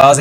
آغاز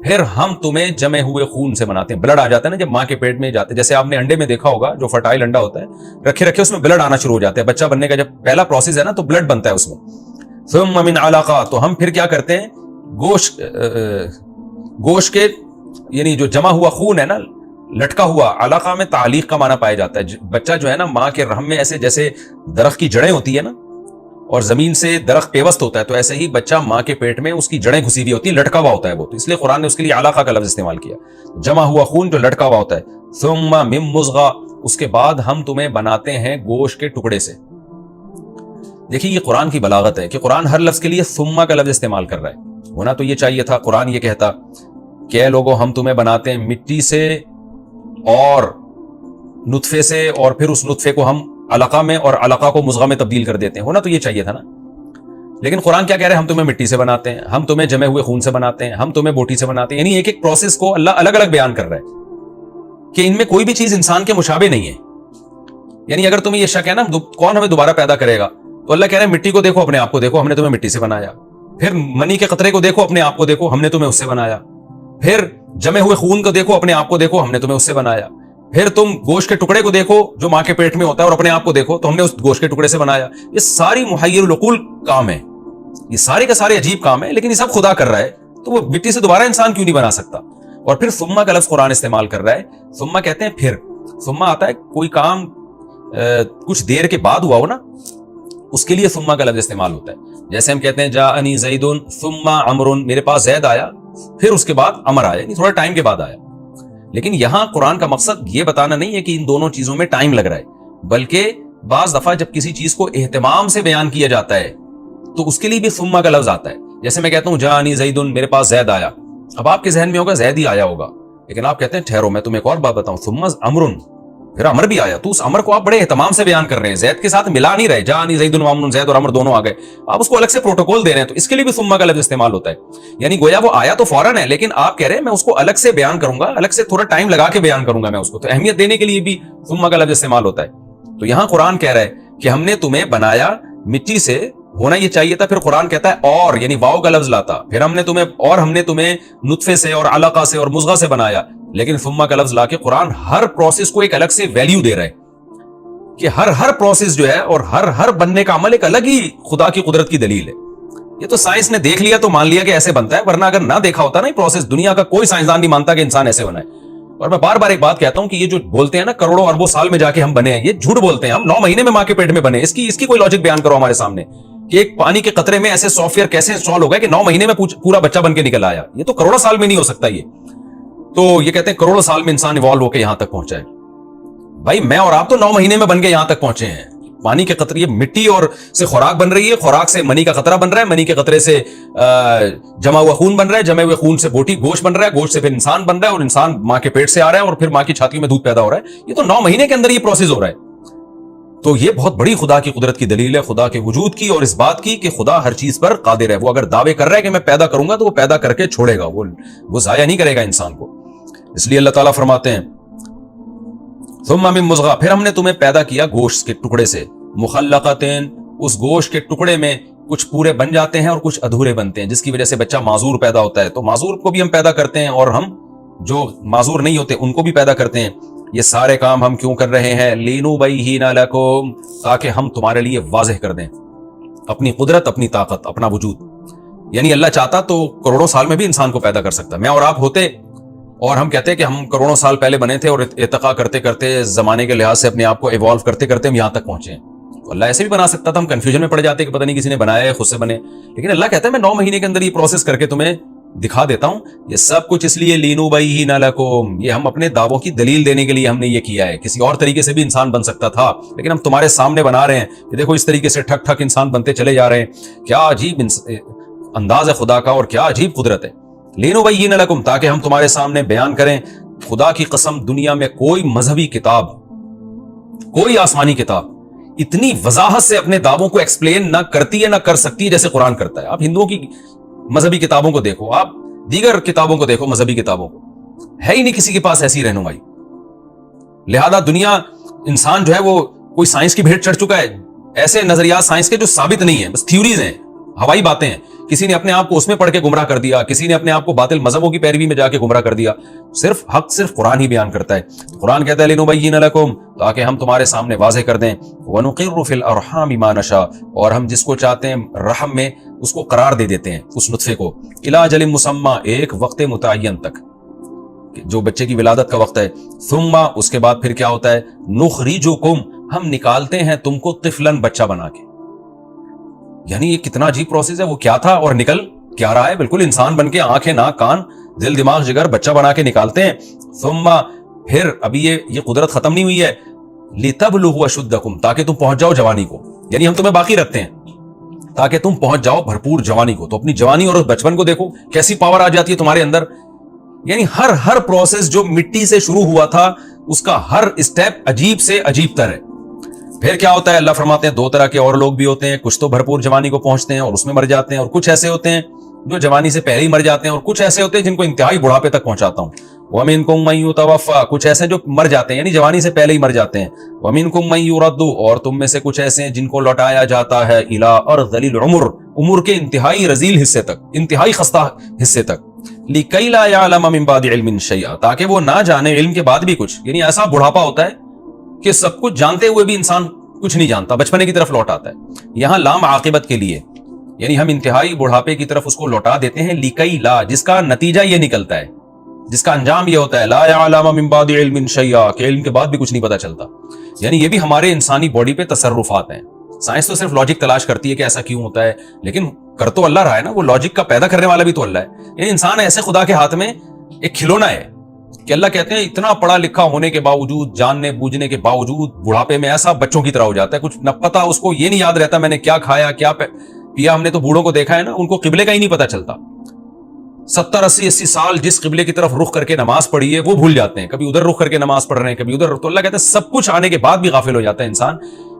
پھر ہم تمہیں جمے ہوئے خون سے بناتے ہیں. بلڈ آ جاتا ہے نا جب ماں کے پیٹ میں جاتے ہیں, جیسے آپ نے انڈے میں دیکھا ہوگا جو فرٹائل انڈا ہوتا ہے, رکھے رکھے اس میں بلڈ آنا شروع ہو جاتا ہے. بچہ بننے کا جب پہلا پروسیس ہے نا تو بلڈ بنتا ہے اس میں. ثم من علاقہ, تو ہم پھر کیا کرتے ہیں, گوشت کے یعنی جو جمع ہوا خون ہے نا, لٹکا ہوا, علاقہ میں تعلیق کا معنی پایا جاتا ہے. بچہ جو ہے نا ماں کے رحم میں ایسے جیسے درخت کی جڑیں ہوتی ہے نا, اور زمین سے درخت پیوست ہوتا ہے, تو ایسے ہی بچہ ماں کے پیٹ میں اس کی جڑیں گھسی ہوئی ہوتی ہیں, لٹکا ہوا ہوتا ہے وہ. تو اس لیے قرآن نے اس کے لیے علاقہ کا لفظ استعمال کیا, جمع ہوا خون جو لٹکا ہوا ہوتا ہے. ثم من مضغہ, اس کے بعد ہم تمہیں بناتے ہیں گوشت کے ٹکڑے سے. دیکھیے یہ قرآن کی بلاغت ہے کہ قرآن ہر لفظ کے لیے ثم کا لفظ استعمال کر رہا ہے. ہونا تو یہ چاہیے تھا قرآن یہ کہتا کہ اے لوگوں ہم تمہیں بناتے ہیں مٹی سے اور نطفے سے, اور پھر اس نطفے کو ہم علقہ میں اور علقہ کو مضغہ میں تبدیل کر دیتے ہیں. ہونا تو یہ چاہیے تھا نا. لیکن قرآن کیا کہہ رہے ہیں, ہم تمہیں مٹی سے بناتے ہیں, ہم تمہیں جمے ہوئے خون سے بناتے ہیں, ہم تمہیں بوٹی سے بناتے ہیں. یعنی ایک ایک پروسیس کو اللہ الگ الگ بیان کر رہا ہے کہ ان میں کوئی بھی چیز انسان کے مشابہ نہیں ہے. یعنی اگر تمہیں یہ شک ہے نا کون ہمیں دوبارہ پیدا کرے گا, تو اللہ کہہ رہے ہیں مٹی کو دیکھو, اپنے آپ کو دیکھو, ہم نے تمہیں مٹی سے بنایا. پھر منی کے قطرے کو دیکھو, اپنے آپ کو دیکھو, ہم نے تمہیں اس سے بنایا. پھر جمے ہوئے خون کو دیکھو, اپنے آپ کو دیکھو, ہم نے تمہیں اس سے بنایا. پھر تم گوشت کے ٹکڑے کو دیکھو جو ماں کے پیٹ میں ہوتا ہے, اور اپنے آپ کو دیکھو, تو ہم نے اس گوشت کے ٹکڑے سے بنایا. یہ ساری محیر العقول کام ہے, یہ سارے کا سارے عجیب کام ہے, لیکن یہ سب خدا کر رہا ہے. تو وہ مٹی سے دوبارہ انسان کیوں نہیں بنا سکتا؟ اور پھر ثم کا لفظ قرآن استعمال کر رہا ہے. ثم کہتے ہیں پھر. ثم آتا ہے کوئی کام کچھ دیر کے بعد ہوا ہو نا, اس کے لیے ثم کا لفظ استعمال ہوتا ہے. جیسے ہم کہتے ہیں جاءنی زید ثم عمر, میرے پاس زید آیا پھر اس کے بعد عمر آیا, یعنی تھوڑا ٹائم کے بعد آیا. لیکن یہاں قرآن کا مقصد یہ بتانا نہیں ہے کہ ان دونوں چیزوں میں ٹائم لگ رہا ہے, بلکہ بعض دفعہ جب کسی چیز کو اہتمام سے بیان کیا جاتا ہے تو اس کے لیے بھی ثم کا لفظ آتا ہے. جیسے میں کہتا ہوں جاءنی زید, میرے پاس زید آیا. اب آپ کے ذہن میں ہوگا زید ہی آیا ہوگا, لیکن آپ کہتے ہیں ٹھہرو میں تمہیں ایک اور بات بتاؤں, ثم عمر, پھر عمر بھی آیا. تو اس عمر کو آپ بڑے اہتمام سے بیان کر رہے ہیں, زید کے ساتھ ملا نہیں رہے. جاءنی زید و عمر, زید اور عمر دونوں آ گئے, آپ اس کو الگ سے پروٹوکول دے رہے ہیں. تو اس کے لیے بھی ثم کا لفظ استعمال ہوتا ہے. یعنی گویا وہ آیا تو فوراً ہے, لیکن آپ کہہ رہے ہیں میں اس کو الگ سے بیان کروں گا, الگ سے تھوڑا ٹائم لگا کے بیان کروں گا میں اس کو. تو اہمیت دینے کے لیے بھی ثم کا لفظ استعمال ہوتا ہے. تو یہاں قرآن کہہ رہا ہے کہ ہم نے تمہیں بنایا مٹی سے, ہونا یہ چاہیے تھا. پھر قرآن کہتا ہے اور, یعنی واو کا لفظ لاتا, پھر ہم نے تمہیں نطفے سے اور علقہ سے اور مضغہ سے بنایا. لیکن ثم کا لفظ لا کے قرآن ہر پروسیس کو ایک الگ سے ویلیو دے رہا ہے کہ ہر پروسیس جو ہے اور ہر بننے کا عمل ایک الگ ہی خدا کی قدرت کی دلیل ہے. یہ تو سائنس نے دیکھ لیا تو مان لیا کہ ایسے بنتا ہے, ورنہ اگر نہ دیکھا ہوتا نا پروسیس, دنیا کا کوئی سائنسدان نہیں مانتا کہ انسان ایسے بنا ہے. اور میں بار بار ایک بات کہتا ہوں کہ یہ جو بولتے ہیں نا کروڑوں اربوں سال میں جا کے ہم بنے ہیں, یہ جھوٹ بولتے ہیں. ہم 9 مہینے میں ماں کے پیٹ میں بنے. اس کی کوئی لاجک بیان کرو ہمارے سامنے کہ ایک پانی کے قطرے میں ایسے سافٹ ویئر کیسے انسٹال ہو گئے کہ 9 مہینے میں پورا بچہ بن کے نکل آیا. یہ تو کروڑوں سال میں نہیں ہو سکتا. یہ تو یہ کہتے ہیں کروڑوں سال میں انسان ایوالو ہو کے یہاں تک پہنچا ہے. بھائی میں اور آپ تو 9 مہینے میں بن کے یہاں تک پہنچے ہیں. پانی کے قطرے, یہ مٹی اور سے خوراک بن رہی ہے, خوراک سے منی کا قطرہ بن رہا ہے, منی کے قطرے سے جمع ہوا خون بن رہا ہے, جمے ہوئے خون سے بوٹی گوشت بن رہا ہے, گوشت سے پھر انسان بن رہا ہے, اور انسان ماں کے پیٹ سے آ رہا ہے, اور پھر ماں کی چھاتی میں دودھ پیدا ہو رہا ہے. یہ تو 9 مہینے کے اندر یہ پروسیس ہو رہا ہے. تو یہ بہت بڑی خدا کی قدرت کی دلیل ہے, خدا کے وجود کی, اور اس بات کی کہ خدا ہر چیز پر قادر ہے. وہ اگر دعوے کر رہا ہے کہ میں پیدا کروں گا تو وہ پیدا کر کے چھوڑے گا, وہ ضائع نہیں کرے گا انسان کو. اس لیے اللہ تعالیٰ فرماتے ہیں ثم من مضغہ, پھر ہم نے تمہیں پیدا کیا گوشت کے ٹکڑے سے, مخلقتین, اس گوشت کے ٹکڑے میں کچھ پورے بن جاتے ہیں اور کچھ ادھورے بنتے ہیں, جس کی وجہ سے بچہ معذور پیدا ہوتا ہے. تو معذور کو بھی ہم پیدا کرتے ہیں, اور ہم جو معذور نہیں ہوتے ان کو بھی پیدا کرتے ہیں. یہ سارے کام ہم کیوں کر رہے ہیں؟ لِنُبَيِّنَ لَكُمْ, تاکہ ہم تمہارے لیے واضح کر دیں اپنی قدرت, اپنی طاقت, اپنا وجود. یعنی اللہ چاہتا تو کروڑوں سال میں بھی انسان کو پیدا کر سکتا. میں اور آپ ہوتے اور ہم کہتے ہیں کہ ہم کروڑوں سال پہلے بنے تھے, اور ارتقا کرتے کرتے زمانے کے لحاظ سے اپنے آپ کو ایوالو کرتے کرتے ہم یہاں تک پہنچے ہیں. تو اللہ ایسے بھی بنا سکتا تھا, ہم کنفیوژن میں پڑ جاتے کہ پتہ نہیں کسی نے بنایا ہے, خود سے بنے. لیکن اللہ کہتا ہے میں 9 مہینے کے اندر یہ پروسیس کر کے تمہیں دکھا دیتا ہوں. یہ سب کچھ اس لیے لِنُبَيِّنَ لَكُمْ, یہ ہم اپنے دعووں کی دلیل دینے کے لیے ہم نے یہ کیا ہے. کسی اور طریقے سے بھی انسان بن سکتا تھا, لیکن ہم تمہارے سامنے بنا رہے ہیں کہ دیکھو اس طریقے سے ٹھک ٹھک انسان بنتے چلے جا رہے ہیں. کیا عجیب انداز ہے خدا کا, اور کیا عجیب قدرت ہے. لِنُبَيِّنَ لَكُمْ, تاکہ ہم تمہارے سامنے بیان کریں. خدا کی قسم, دنیا میں کوئی مذہبی کتاب, کوئی آسمانی کتاب اتنی وضاحت سے اپنے دعووں کو ایکسپلین نہ کرتی ہے, نہ کر سکتی ہے جیسے قرآن کرتا ہے. آپ ہندوؤں کی مذہبی کتابوں کو دیکھو, آپ دیگر کتابوں کو دیکھو, مذہبی کتابوں کو, ہے ہی نہیں کسی کے پاس ایسی رہنمائی. لہذا دنیا, انسان جو ہے وہ کوئی سائنس کی بھیٹ چڑھ چکا ہے. ایسے نظریات سائنس کے جو ثابت نہیں ہیں, بس تھیوریز ہیں, ہوائی باتیں ہیں کسی نے اپنے آپ کو اس میں پڑھ کے گمراہ کر دیا, کسی نے اپنے آپ کو باطل مذہبوں کی پیروی میں جا کے گمراہ کر دیا. صرف حق صرف قرآن ہی بیان کرتا ہے. قرآن کہتا ہے لنبین لکم, تاکہ ہم تمہارے سامنے واضح کر دیں, ونقر فی الارحام ما نشاء, اور ہم جس کو چاہتے ہیں رحم میں اس کو قرار دے دیتے ہیں, اس نطفے کو, الی اجل مسمی, ایک وقت متعین تک, جو بچے کی ولادت کا وقت ہے. ثم, اس کے بعد پھر کیا ہوتا ہے, نخرجکم, ہم نکالتے ہیں تم کو طفلا, بچہ بنا کے. یعنی یہ کتنا عجیب پروسیس ہے, وہ کیا تھا اور نکل کیا رہا ہے, بالکل انسان بن کے, آنکھیں ناک کان دل دماغ جگر بچہ بنا کے نکالتے ہیں. ثم, پھر ابھی یہ قدرت ختم نہیں ہوئی ہے, لتبلغوا اشدکم, تاکہ تم پہنچ جاؤ جوانی کو. یعنی ہم تمہیں باقی رکھتے ہیں تاکہ تم پہنچ جاؤ بھرپور جوانی کو. تو اپنی جوانی اور بچپن کو دیکھو کیسی پاور آ جاتی ہے تمہارے اندر. یعنی ہر پروسیس جو مٹی سے شروع ہوا تھا اس کا ہر اسٹیپ عجیب سے عجیب تر ہے. پھر کیا ہوتا ہے, اللہ فرماتے ہیں دو طرح کے اور لوگ بھی ہوتے ہیں, کچھ تو بھرپور جوانی کو پہنچتے ہیں اور اس میں مر جاتے ہیں, اور کچھ ایسے ہوتے ہیں جو جوانی سے پہلے ہی مر جاتے ہیں, اور کچھ ایسے ہوتے ہیں جن کو انتہائی بڑھاپے تک پہنچاتا ہوں. وَمِنْكُمْ مَن يُتَوَفَّى, کچھ ایسے جو مر جاتے ہیں یعنی جوانی سے پہلے ہی مر جاتے ہیں. وَمِنْكُمْ مَن يُرَدُّ, اور تم میں سے کچھ ایسے ہیں جن کو لوٹایا جاتا ہے إِلَىٰ أَرْذَلِ الْعُمُرِ, عمر کے انتہائی رذیل حصے تک, انتہائی خستہ حصے تک. لِكَيْ لَا يَعْلَمَ مِن بَعْدِ عِلْمٍ شَيْئًا, تاکہ وہ نہ جانے علم کے بعد بھی کچھ. یعنی ایسا بڑھاپا ہوتا ہے کہ سب کچھ جانتے ہوئے بھی انسان کچھ نہیں جانتا, بچپنے کی طرف لوٹ آتا ہے. یہاں لام عاقبت کے لیے, یعنی ہم انتہائی بڑھاپے کی طرف اس کو لوٹا دیتے ہیں. لِكَيْ لَا, جس کا نتیجہ یہ نکلتا ہے, جس کا انجام یہ ہوتا ہے, لا يعلم من بعد علم شیئا, کہ علم کے بعد بھی کچھ نہیں پتا چلتا. یعنی یہ بھی ہمارے انسانی باڈی پہ تصرفات ہیں. سائنس تو صرف لاجک تلاش کرتی ہے کہ ایسا کیوں ہوتا ہے, لیکن کر تو اللہ رہا ہے نا, وہ لاجک کا پیدا کرنے والا بھی تو اللہ ہے. یعنی انسان ایسے خدا کے ہاتھ میں ایک کھلونا ہے کہ اللہ کہتے ہیں اتنا پڑھا لکھا ہونے کے باوجود, جاننے بوجھنے کے باوجود, بڑھاپے میں ایسا بچوں کی طرح ہو جاتا ہے. کچھ نہ پتا اس کو, یہ نہیں یاد رہتا میں نے کیا کھایا کیا پیا. ہم نے تو بوڑھوں کو دیکھا ہے نا, ان کو قبلے کا ہی نہیں پتا چلتا. 70-80 سال جس قبلے کی طرف رخ کر کے نماز پڑھی ہے وہ بھول جاتے ہیں, کبھی ادھر رخ کر کے نماز پڑھ رہے ہیں, کبھی ادھر. تو اللہ کہتے ہیں سب کچھ آنے کے بعد بھی غافل ہو جاتا ہے انسان.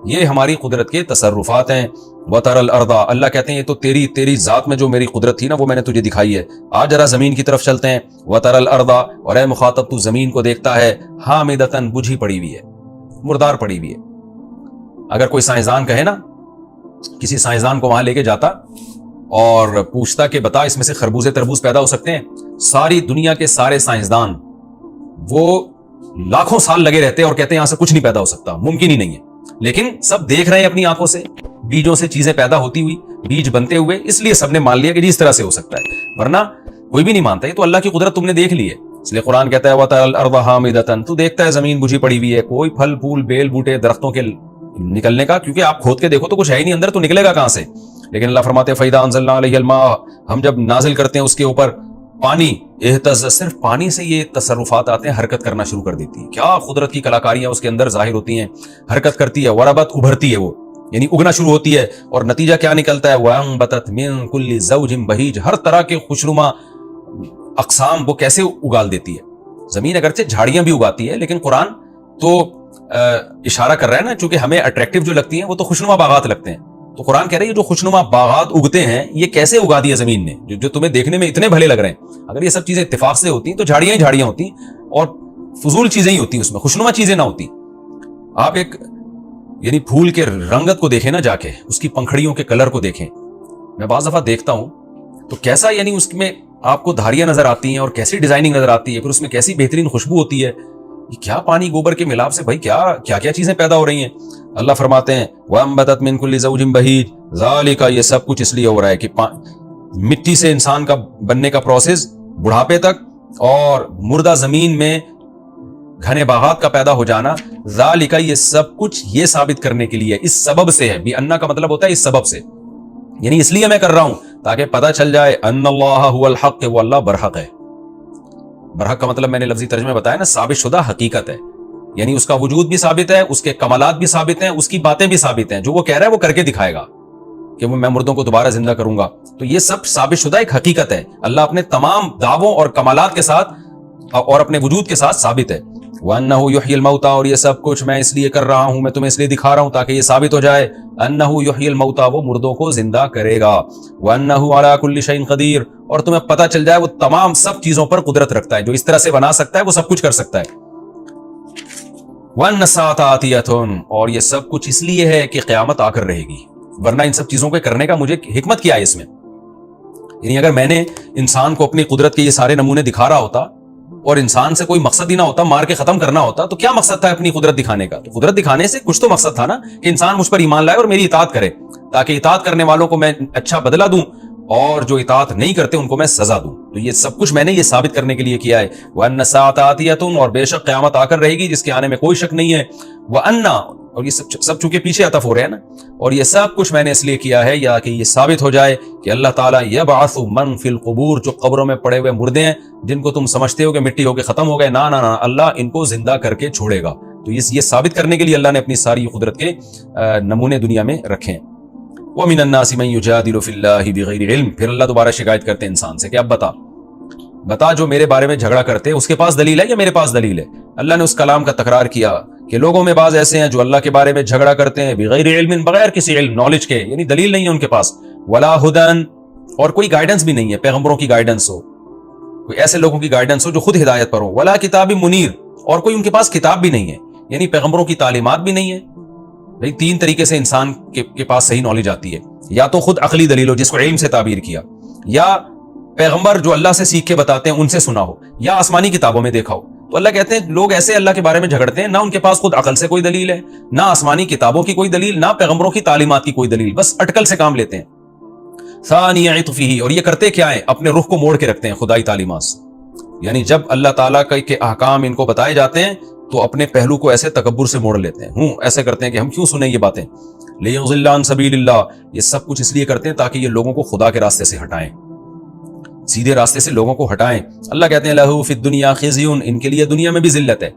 یہ ہماری قدرت کے تصرفات ہیں. وَتَرَى الْأَرْضَ, اللہ کہتے ہیں یہ تو تیری ذات میں جو میری قدرت تھی نا وہ میں نے تجھے دکھائی ہے. آج ذرا زمین کی طرف چلتے ہیں. وَتَرَى الْأَرْضَ, اور اے مخاطب تو زمین کو دیکھتا ہے, حامدۃ, بجھی پڑی ہوئی ہے, مردار پڑی ہوئی ہے. اگر کوئی سائنسدان کہے نا, کسی سائنسدان کو وہاں لے کے جاتا اور پوچھتا کہ بتا اس میں سے خربوزے تربوز پیدا ہو سکتے ہیں, ساری دنیا کے سارے سائنسدان وہ لاکھوں سال لگے رہتے اور کہتے ہیں یہاں سے کچھ نہیں پیدا ہو سکتا, ممکن ہی نہیں ہے. لیکن سب دیکھ رہے ہیں اپنی آنکھوں سے, بیجوں سے چیزیں پیدا ہوتی ہوئی, بیج بنتے ہوئے, اس لیے سب نے مان لیا کہ جی اس طرح سے ہو سکتا ہے, ورنہ کوئی بھی نہیں مانتا. یہ تو اللہ کی قدرت تم نے دیکھ لی ہے. اس لیے قرآن کہتا ہے وَتَرَى الْأَرْضَ حَامِدَةً, تو دیکھتا ہے زمین بجھی پڑی ہوئی ہے, کوئی پھل پھول بیل بوٹے درختوں کے نکلنے کا, کیونکہ آپ کھود کے دیکھو تو کچھ ہے ہی نہیں اندر, تو نکلے گا کہاں سے. لیکن اللہ فرماتے ہیں فَإِذَا أَنزَلْنَا عَلَيْهِ الْمَاءَ, ہم جب نازل کرتے ہیں اس کے اوپر پانی, اہتز, صرف پانی سے یہ تصرفات آتے ہیں, حرکت کرنا شروع کر دیتی ہے. کیا قدرت کی کلاکاریاں اس کے اندر ظاہر ہوتی ہیں, حرکت کرتی ہے. وربت, ابھرتی ہے وہ, یعنی اگنا شروع ہوتی ہے. اور نتیجہ کیا نکلتا ہے, وَأَنبَتَتْ مِن كُلِّ زَوْجٍ بَهِيجٍ, ہر طرح کے خوشنما اقسام وہ کیسے اگال دیتی ہے. زمین اگرچہ جھاڑیاں بھی اگاتی ہے, لیکن قرآن تو اشارہ کر رہا ہے نا, چونکہ ہمیں اٹریکٹیو جو لگتی ہیں وہ تو خوشنما باغات لگتے ہیں. تو قرآن کہہ رہے ہیں جو خوشنما باغات اگتے ہیں یہ کیسے اگا دیا زمین نے, جو تمہیں دیکھنے میں اتنے بھلے لگ رہے ہیں. اگر یہ سب چیزیں اتفاق سے ہوتی تو جھاڑیاں ہی جھاڑیاں ہوتی اور فضول چیزیں ہی ہوتی, اس میں خوشنما چیزیں نہ ہوتی. آپ ایک یعنی پھول کے رنگت کو دیکھیں نا جا کے, اس کی پنکھڑیوں کے کلر کو دیکھیں. میں بعض دفعہ دیکھتا ہوں تو کیسا یعنی اس میں آپ کو دھاریاں نظر آتی ہیں اور کیسی ڈیزائننگ نظر آتی ہے, پھر اس میں کیسی بہترین خوشبو ہوتی ہے. یہ کیا پانی گوبر کے ملاپ سے بھائی کیا چیزیں پیدا ہو رہی ہیں. اللہ فرماتے ہیں وَأَنبَتَتْ مِن كُلِّ زَوْجٍ بَهِيجٍ, ذَلِكَ, یہ سب کچھ اس لیے ہو رہا ہے کہ مٹی سے انسان کا بننے کا پروسیس بڑھاپے تک, اور مردہ زمین میں گھنے باغات کا پیدا ہو جانا, ذَلِكَ, یہ سب کچھ یہ ثابت کرنے کے لیے, اس سبب سے ہے. بِأَنَّ کا مطلب ہوتا ہے اس سبب سے, یعنی اس لیے میں کر رہا ہوں تاکہ پتہ چل جائے ان اللہ هو الحق, وہ اللہ برحق ہے. برحق کا مطلب میں نے لفظی ترجمے بتایا نا, ثابت شدہ حقیقت ہے, یعنی اس کا وجود بھی ثابت ہے, اس کے کمالات بھی ثابت ہیں, اس کی باتیں بھی ثابت ہیں. جو وہ کہہ رہا ہے وہ کر کے دکھائے گا کہ میں مردوں کو دوبارہ زندہ کروں گا. تو یہ سب ثابت شدہ ایک حقیقت ہے. اللہ اپنے تمام دعووں اور کمالات کے ساتھ اور اپنے وجود کے ساتھ ثابت ہے. وَأَنَّهُ يُحْيِي الْمَوْتَى, اور یہ سب کچھ میں اس لیے کر رہا ہوں, میں تمہیں اس لیے دکھا رہا ہوں تاکہ یہ ثابت ہو جائے. أَنَّهُ يُحْيِي الْمَوْتَى, وہ مردوں کو زندہ کرے گا. وَأَنَّهُ عَلَى كُلِّ شَيْءٍ قَدِيرٌ, اور تمہیں پتہ چل جائے وہ تمام سب چیزوں پر قدرت رکھتا ہے, جو اس طرح سے بنا سکتا ہے وہ سب کچھ کر سکتا ہے. وَأَنَّ السَّاعَةَ آتِيَةٌ, اور یہ سب کچھ اس لیے ہے کہ قیامت آ کر رہے گی, ورنہ ان سب چیزوں کو کرنے کا مجھے حکمت کیا ہے اس میں. یعنی اگر میں نے انسان کو اپنی قدرت کے یہ سارے نمونے دکھا رہا ہوتا اور انسان سے کوئی مقصد ہی نہ ہوتا، مار کے ختم کرنا ہوتا، تو کیا مقصد تھا اپنی قدرت دکھانے کا؟ تو قدرت دکھانے سے کچھ تو مقصد تھا نا، کہ انسان مجھ پر ایمان لائے اور میری اطاعت کرے، تاکہ اطاعت کرنے والوں کو میں اچھا بدلہ دوں اور جو اطاعت نہیں کرتے ان کو میں سزا دوں۔ تو یہ سب کچھ میں نے یہ ثابت کرنے کے لیے کیا ہے۔ وَأَنَّ السَّاعَةَ آتِيَةٌ، اور بے شک قیامت آ کر رہے گی جس کے آنے میں کوئی شک نہیں ہے۔ وَأَنَّ، اور یہ سب چونکہ پیچھے عطف ہو رہے ہیں نا، اور یہ سب کچھ میں نے اس لیے کیا ہے یا کہ یہ ثابت ہو جائے کہ اللہ تعالیٰ یبعث من فی القبور، جو قبروں میں پڑے ہوئے مردے ہیں جن کو تم سمجھتے ہو کہ مٹی ہو کے ختم ہو گئے، نہ نہ نہ، اللہ ان کو زندہ کر کے چھوڑے گا۔ تو یہ ثابت کرنے کے لیے اللہ نے اپنی ساری قدرت کے نمونے دنیا میں رکھے ہیں۔ وَمِنَ النَّاسِ مَن يُجَادِلُ فِي اللَّهِ بِغَيْرِ علم، پھر اللہ دوبارہ شکایت کرتے ہیں انسان سے کہ اب بتا جو میرے بارے میں جھگڑا کرتے ہیں اس کے پاس دلیل ہے یا میرے پاس دلیل ہے؟ اللہ نے اس کلام کا تکرار کیا کہ لوگوں میں بعض ایسے ہیں جو اللہ کے بارے میں جھگڑا کرتے ہیں بغیر علم، بغیر کسی علم نالج کے، یعنی دلیل نہیں ہے ان کے پاس، ولا ہدن، اور کوئی گائیڈنس بھی نہیں ہے، پیغمبروں کی گائیڈنس ہو، کوئی ایسے لوگوں کی گائیڈنس ہو جو خود ہدایت پر ہو، ولا کتاب منیر، اور کوئی ان کے پاس کتاب بھی نہیں ہے، یعنی پیغمبروں کی تعلیمات بھی نہیں ہے۔ بھئی تین طریقے سے انسان کے پاس صحیح نالج آتی ہے، یا تو خود عقلی دلیل ہو جس کو علم سے تعبیر کیا، یا پیغمبر جو اللہ سے سیکھ کے بتاتے ہیں ان سے سنا ہو، یا آسمانی کتابوں میں دیکھا ہو۔ تو اللہ کہتے ہیں لوگ ایسے اللہ کے بارے میں جھگڑتے ہیں، نہ ان کے پاس خود عقل سے کوئی دلیل ہے، نہ آسمانی کتابوں کی کوئی دلیل، نہ پیغمبروں کی تعلیمات کی کوئی دلیل، بس اٹکل سے کام لیتے ہیں۔ ثانی عطفہ، اور یہ کرتے کیا ہے؟ اپنے رخ کو موڑ کے رکھتے ہیں خدائی تعلیمات سے، یعنی جب اللہ تعالیٰ کے احکام ان کو بتائے جاتے ہیں تو اپنے پہلو کو ایسے تکبر سے موڑ لیتے ہیں، ایسے کرتے ہیں کہ ہم کیوں سنیں یہ باتیں۔ لیضل عن سبیل اللہ، یہ سب کچھ اس لیے کرتے ہیں تاکہ یہ لوگوں کو خدا کے راستے سے ہٹائیں، سیدھے راستے سے لوگوں کو ہٹائیں۔ اللہ کہتے ہیں لہو فی الدنیا خزی، ان کے لیے دنیا میں بھی ذلت ہے۔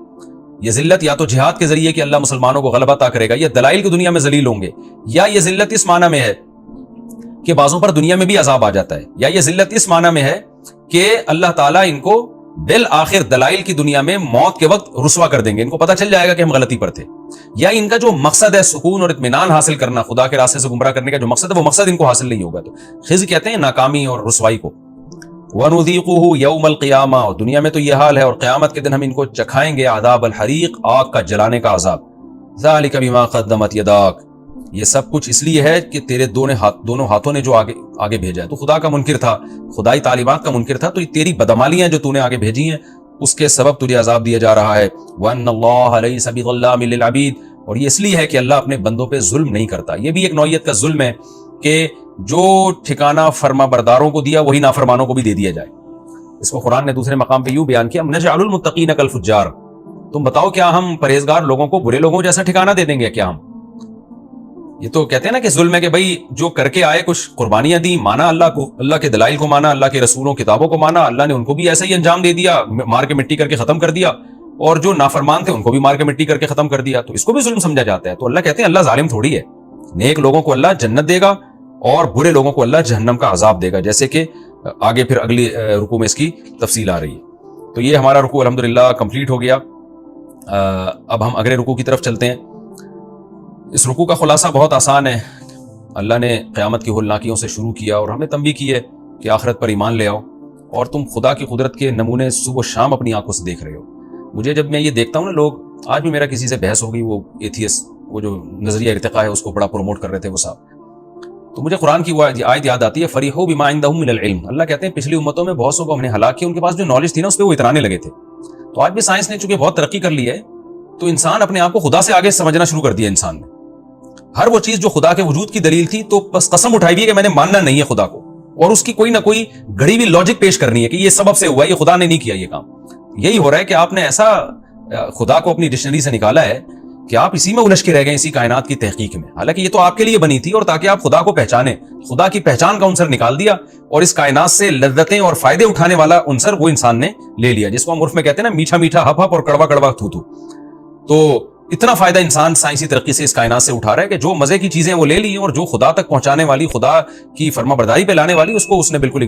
یہ ذلت یا تو جہاد کے ذریعے کہ اللہ مسلمانوں کو غلبہ عطا کرے گا، یا دلائل کی دنیا میں ذلیل ہوں گے، یا یہ ذلت اس معنی میں ہے کہ بعضوں پر دنیا میں بھی عذاب آ جاتا ہے، یا یہ ذلت اس معنی میں ہے کہ اللہ تعالیٰ ان کو بالآخر دلائل کی دنیا میں موت کے وقت رسوا کر دیں گے، ان کو پتہ چل جائے گا کہ ہم غلطی پر تھے، یا ان کا جو مقصد ہے سکون اور اطمینان حاصل کرنا، خدا کے راستے سے گمراہ کرنے کا جو مقصد ہے وہ مقصد ان کو حاصل نہیں ہوگا۔ تو خزی کہتے ہیں ناکامی اور رسوائی کو۔ وَنُذِيقُهُ يَوْمَ الْقِيَامَةِ، اور دنیا میں تو یہ حال ہے، اور قیامت کے دن ہم ان کو چکھائیں گے عذاب الحریق، آگ کا جلانے کا عذاب۔ ذَلِكَ بِمَا قَدَّمَتْ يَدَاكَ، یہ سب کچھ اس لیے ہے کہ تیرے دونوں ہاتھوں نے جو آگے بھیجا ہے، تو خدا کا منکر تھا، خدائی تعلیمات کا منکر تھا، تو یہ تیری بدعمالیاں جو تو نے آگے بھیجی ہیں اس کے سبب تجھے عذاب دیا جا رہا ہے۔ وَأَنَّ اللَّهَ لَيْسَ بِظَلَّامٍ لِّلْعَبِيدِ، اور یہ اس لیے ہے کہ اللہ اپنے بندوں پہ ظلم نہیں کرتا۔ یہ بھی ایک نوعیت کا ظلم ہے کہ جو ٹھکانہ فرما برداروں کو دیا وہی نافرمانوں کو بھی دے دیا جائے۔ اس کو قرآن نے دوسرے مقام پہ یوں بیان کیا، نجعل المتقین کالفجار، تم بتاؤ کیا ہم پرہیزگار لوگوں کو برے لوگوں جیسا ٹھکانہ دے دیں گے کیا ہم؟ یہ تو کہتے ہیں نا کہ ظلم ہے کہ بھائی جو کر کے آئے کچھ قربانیاں دی، مانا اللہ کو، اللہ کے دلائل کو مانا، اللہ کے رسولوں کتابوں کو مانا، اللہ نے ان کو بھی ایسا ہی انجام دے دیا، مار کے مٹی کر کے ختم کر دیا، اور جو نافرمان تھے ان کو بھی مار کے مٹی کر کے ختم کر دیا، تو اس کو بھی ظلم سمجھا جاتا ہے۔ تو اللہ کہتے ہیں اللہ ظالم تھوڑی ہے، نیک لوگوں کو اللہ جنت دے گا اور برے لوگوں کو اللہ جہنم کا عذاب دے گا، جیسے کہ آگے پھر اگلی رکوع میں اس کی تفصیل آ رہی ہے۔ تو یہ ہمارا رکوع الحمدللہ کمپلیٹ ہو گیا۔ اب ہم اگلے رکوع کی طرف چلتے ہیں۔ اس رکوع کا خلاصہ بہت آسان ہے، اللہ نے قیامت کی ہولناکیوں سے شروع کیا اور ہمیں تنبیہ کی ہے کہ آخرت پر ایمان لے آؤ، اور تم خدا کی قدرت کے نمونے صبح و شام اپنی آنکھوں سے دیکھ رہے ہو۔ مجھے جب میں یہ دیکھتا ہوں نا، لوگ آج بھی میرا کسی سے بحث ہو گئی، وہ ایتھیسٹ، وہ جو نظریہ ارتقاء ہے اس کو بڑا پروموٹ کر رہے تھے وہ صاحب، تو مجھے قرآن کی وہ آیت یاد آتی ہے، فریحوا بما عندهم من العلم۔ اللہ کہتے ہیں پچھلی امتوں میں بہت سو کو ہم نے ہلاک کیا، ان کے پاس جو نالج تھی نا اس پہ وہ اترانے لگے تھے۔ تو آج بھی سائنس نے چونکہ بہت ترقی کر لی ہے، تو انسان اپنے آپ کو خدا سے آگے سمجھنا شروع کر دیا۔ انسان نے ہر وہ چیز جو خدا کے وجود کی دلیل تھی تو بس قسم اٹھائی بھی ہے کہ میں نے ماننا نہیں ہے خدا کو، اور اس کی کوئی نہ کوئی گھڑی ہوئی لاجک پیش کرنی ہے کہ یہ سبب سے ہوا ہے، یہ خدا نے نہیں کیا یہ کام۔ یہی ہو رہا ہے کہ آپ نے ایسا خدا کو اپنی ڈکشنری سے نکالا ہے کہ آپ اسی میں الجھ کے رہ گئے، اسی کائنات کی تحقیق میں، حالانکہ یہ تو آپ کے لیے بنی تھی اور تاکہ آپ خدا کو پہچانیں۔ خدا کی پہچان کا عنصر نکال دیا اور اس کائنات سے لذتیں اور فائدے اٹھانے والا عنصر وہ انسان نے لے لیا، جس کو ہم عرف میں کہتے ہیں نا میٹھا میٹھا ہپ ہپ اور کڑوا کڑوا تھو تھو۔ تو اتنا فائدہ انسان سائنسی ترقی سے اس کائنات سے اٹھا رہا ہے کہ جو مزے کی چیزیں وہ لے لی، اور جو خدا تک پہنچانے والی، خدا کی فرما برداری پہ لانے والی، اس کو اس نے بالکل